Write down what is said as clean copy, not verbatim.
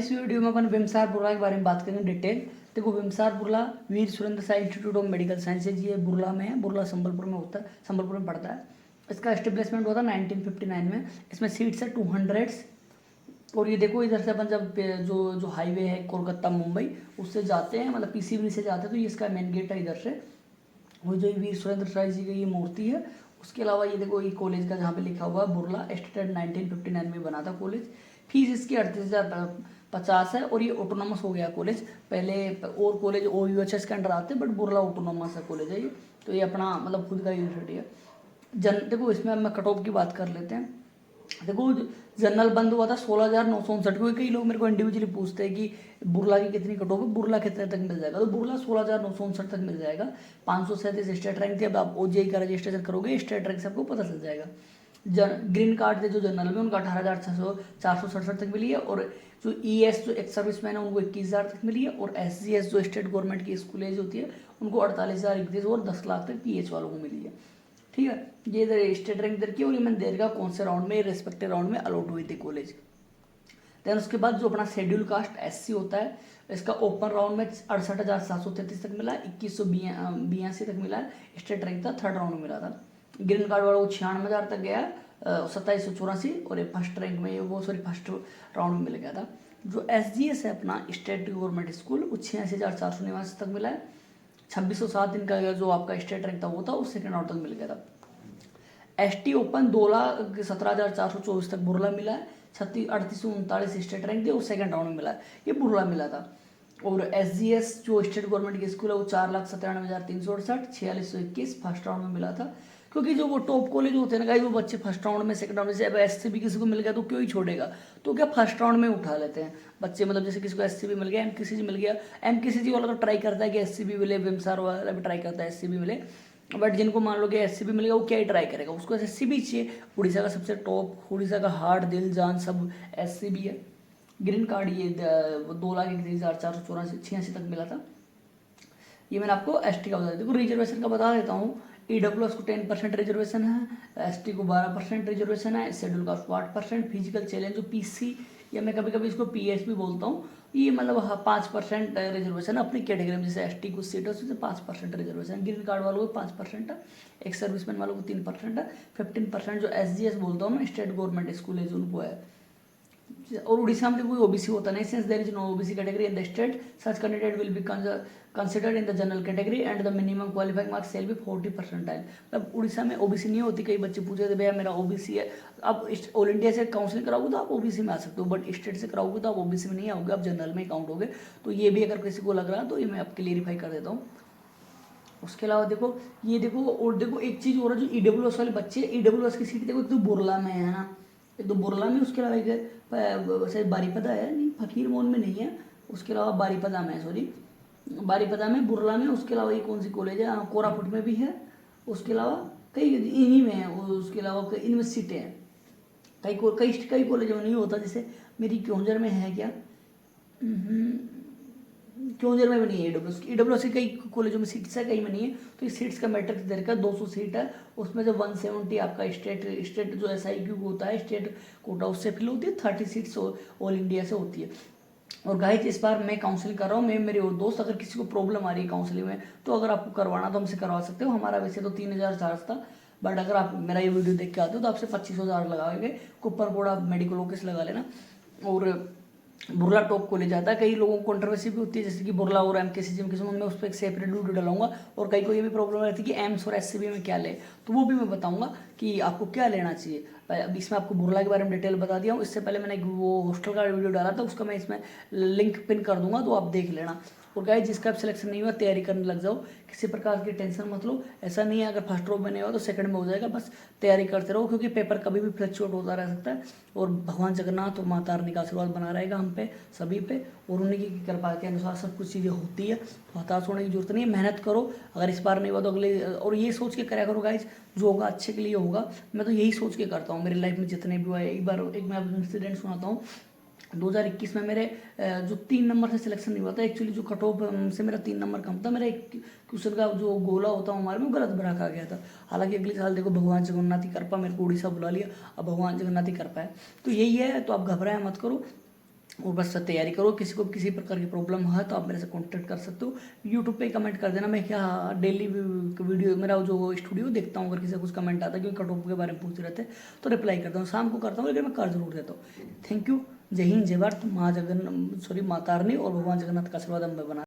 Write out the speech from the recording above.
इस वीडियो में अपन बिमसार बुर्ला के बारे में बात करेंगे डिटेल। देखो VIMSAR Burla Veer Surendra Sai institute of medical sciences, ये बुर्ला में है। बुर्ला संबलपुर में होता है, संबलपुर में पड़ता है। इसका एस्टेब्लिशमेंट हुआ था 1959 में। इसमें सीट्स है 200। और ये देखो इधर से अपन जब जो हाईवे है कोलकाता मुंबई उससे जाते हैं, मतलब पीसीबी से जाते हैं, तो ये इसका मेन गेट है इधर से। वो जो वीर सुरेंद्र साय जी की ये मूर्ति है। उसके अलावा ये देखो ये कॉलेज का जहाँ पे लिखा हुआ है बुर्ला, एस्टेटेड 1959 में बना था कॉलेज। फीस इसकी 38,050 है और ये ऑटोनॉमस हो गया कॉलेज। पहले और कॉलेज OUHS के अंडर आते, बट बुर्ला ऑटोनॉमस है कॉलेज है ये। तो ये अपना मतलब खुद का यूनिवर्सिटी है। देखो इसमें अब मैं कट ऑफ की बात कर लेते हैं। देखो जनरल बंद हुआ था 16,959 को। कई लोग मेरे को इंडिविजुअली पूछते हैं कि बुर्ला की कितनी कट ऑफ है, बुर्ला कितने तक मिल जाएगा। तो बुर्ला 16,959 तक मिल जाएगा। 537 स्टेट रैंक थी। अब आप OJEE का रजिस्ट्रेशन करोगे स्टेट रैंक से आपको पता चल जाएगा। ग्रीन कार्ड थे जो जनरल में उनका 18,467 तक मिली है। और जो ES जो एक्स सर्विसमैन है उनको 21,000 तक मिली है। और SGS जो स्टेट गवर्नमेंट की स्कूलेज होती है उनको 48,031 और 10 लाख तक PH वालों को मिली है। ठीक है, ये इधर स्टेट रैंक इधर की और ये मैंने दे रखा कौन से राउंड में, रेस्पेक्टिव राउंड में अलॉट हुई थी कॉलेज। देन उसके बाद जो अपना शेड्यूल कास्ट SC होता है, इसका ओपन राउंड में 68,733 तक मिला है, 2182 तक मिला है। स्टेट रैंक था, थर्ड राउंड में मिला था। ग्रीन कार्ड वालों को 96,000 तक गया है, 2784। और फर्स्ट रैंक में वो फर्स्ट राउंड में मिल गया था। जो SGS है अपना स्टेट गवर्नमेंट स्कूल, वो 86,489 तक मिला है। 2607 दिन का जो आपका स्टेट रैंक था वो था, उस सेकंड राउंड तक मिल गया था। ST ओपन 2,17,424 तक बुर्ला मिला है। 3839 स्टेट रैंक थे, वो सेकंड राउंड में मिला है, ये बुर्ला मिला था। और SGS जो स्टेट गवर्नमेंट की स्कूल है वो 4,97,368, 4621 फर्स्ट राउंड में मिला था। क्योंकि जो वो टॉप कॉलेज होते हैं ना गाइस, वो बच्चे फर्स्ट राउंड में सेकंड राउंड में से, अब SCB किसी को मिल गया तो क्यों ही छोड़ेगा, तो क्या फर्स्ट राउंड में उठा लेते हैं बच्चे। मतलब जैसे किसी को SCB मिल गया, MKCG मिल गया, MKCG वाला तो ट्राई करता है कि SCB मिले, बिमसार वाला भी ट्राई करता है SCB मिले। बट जिनको मान लो कि SCB मिल गया वो क्या ही ट्राई करेगा, उसको SCB चाहिए। उड़ीसा का सबसे टॉप, उड़ीसा का हार्ट दिल जान सब SCB है। ग्रीन कार्ड ये 2,31,484 तक मिला था। ये मैंने आपको ST का बता दिया। देखो रिजर्वेशन का बता देता हूँ। EWS को 10% रिजर्वेशन है, ST को 12% रिजर्वेशन है, शेड्यूल कास्ट 8%, फिजिकल चैलेंज जो PC या मैं कभी कभी इसको PS भी बोलता हूँ, ये मतलब 5% रिजर्वेशन अपनी कैटेगरी में। जैसे ST को सीट है उससे 5% रिजर्वेशन, ग्रीन कार्ड वालों को 5% है, एक्स सर्विसमैन वालों को 3% है, 15% जो SGS बोलता हूँ मैं, स्टेट गवर्नमेंट स्कूल है उनको है। और उड़ीसा में कोई OBC होता नहीं, since there is no OBC category in the state, such candidate will be considered in the general category and the minimum qualifying marks shall be 40%। मतलब उड़ीसा में OBC नहीं होती। कई बच्चे पूछे थे भैया मेरा OBC है, आप ऑल इंडिया से काउंसलिंग कराओगे तो आप OBC में आ सकते हो, बट स्टेट से कराओगे तो आप OBC में नहीं आओगे, आप जनरल में काउंट होगे। तो ये भी अगर किसी को लग रहा है तो ये मैं आपके क्लियरिफाई कर देता हूँ। उसके अलावा देखो ये देखो, और देखो एक चीज़ और है, जो EWS वाले बच्चे, EWS की सीट देखो एक तो बुर्ला में है ना, एक तो बुर्ला में, उसके अलावा एक शायद बारीपदा है, नहीं फकीर मोहन में नहीं है, उसके अलावा बारीपदा में, सॉरी बारीपदा में, बुर्ला में, उसके अलावा ये कौन सी कॉलेज है, कोरापुट में भी है, उसके अलावा कई इन्हीं में है, उसके अलावा इनमें सीटें हैं। कई कॉलेजों में नहीं होता, जैसे मेरी क्योंझर में है क्या, क्योंझर में भी नहीं है EWS की कई कॉलेजों में सीट्स है, कई में नहीं है। तो इस सीट्स का मैट्रिक्स दे रखा है, 200 सीट है, उसमें से 170 आपका स्टेट जो SIQ होता है स्टेट कोटा उससे फिल होती है, 30 सीट्स ऑल इंडिया से होती है। और गाइस इस बार मैं काउंसलिंग कर रहा हूँ, मैं मेरे और दोस्त, अगर किसी को प्रॉब्लम आ रही है काउंसलिंग में तो अगर आपको करवाना तो हमसे करवा सकते हो। हमारा वैसे तो 3,000 चार्ज था, बट अगर आप मेरा ये वीडियो देख के आते हो तो आपसे 25,000 लगाओगे। कूपन कोड आप मेडिकल ऑफिस लगा लेना। और बुर्ला टॉप कॉलेज आता है। कई लोगों को कंट्रोवर्सी भी होती है, जैसे कि बुर्ला और MKCG में उस पर एक सेपरेट वीडियो डालूंगा। और कई को ये भी प्रॉब्लम रहती है कि एम्स और SCB में क्या ले, तो वो भी मैं बताऊंगा कि आपको क्या लेना चाहिए। अब इसमें आपको बुर्ला के बारे में डिटेल बता दिया हूँ। इससे पहले मैंने वो हॉस्टल का वीडियो डाला था, उसका मैं इसमें लिंक पिन कर दूंगा, तो आप देख लेना। और गाइस जिसका अब सिलेक्शन नहीं हुआ तैयारी करने लग जाओ, किसी प्रकार की टेंशन मत लो। ऐसा नहीं है अगर फर्स्ट रो में नहीं हुआ तो सेकंड में हो जाएगा, बस तैयारी करते रहो, क्योंकि पेपर कभी भी फ्लक्चुएट होता रह सकता है। और भगवान जगन्नाथ और माता रानी का आशीर्वाद बना रहेगा हम पे, सभी पे, और उन्हीं की कृपा के अनुसार सब कुछ चीज़ें होती है। तो हताश होने की जरूरत नहीं है, मेहनत करो। अगर इस बार नहीं हुआ तो अगले, और ये सोच के करा करो गाइज, जो होगा अच्छे के लिए होगा। मैं तो यही सोच के करता हूँ, मेरी लाइफ में जितने भी हुआ है। एक बार एक मैं इंसिडेंट सुनाता हूँ। 2021 में मेरे जो 3 नंबर से सिलेक्शन नहीं हुआ था, एक्चुअली जो कट ऑफ से मेरा 3 नंबर कम था, मेरा एक क्वेश्चन का जो गोला होता है हमारे में गलत भरा खा गया था। हालांकि अगले साल देखो भगवान जगन्नाथ की कृपा, मेरे को उड़ीसा बुला लिया, अब भगवान जगन्नाथ की कृपा है। तो यही है, तो आप घबराए मत करो। और बस तैयारी करो। किसी को भी किसी प्रकार की प्रॉब्लम है तो आप मेरे से कांटेक्ट कर सकते हो। यूट्यूब पे कमेंट कर देना, मैं क्या डेली वीडियो मेरा जो स्टूडियो देखता हूँ, अगर किसी का कुछ कमेंट आता है क्योंकि कट ऑफ के बारे में पूछ रहे थे तो रिप्लाई करता हूँ, शाम को करता हूँ, लेकिन मैं कर जरूर देता हूँ। Thank you. जय हिंद, जय भारत, माँ जगन सॉरी माता रानी और भगवान जगन्नाथ का आशीर्वाद हम बना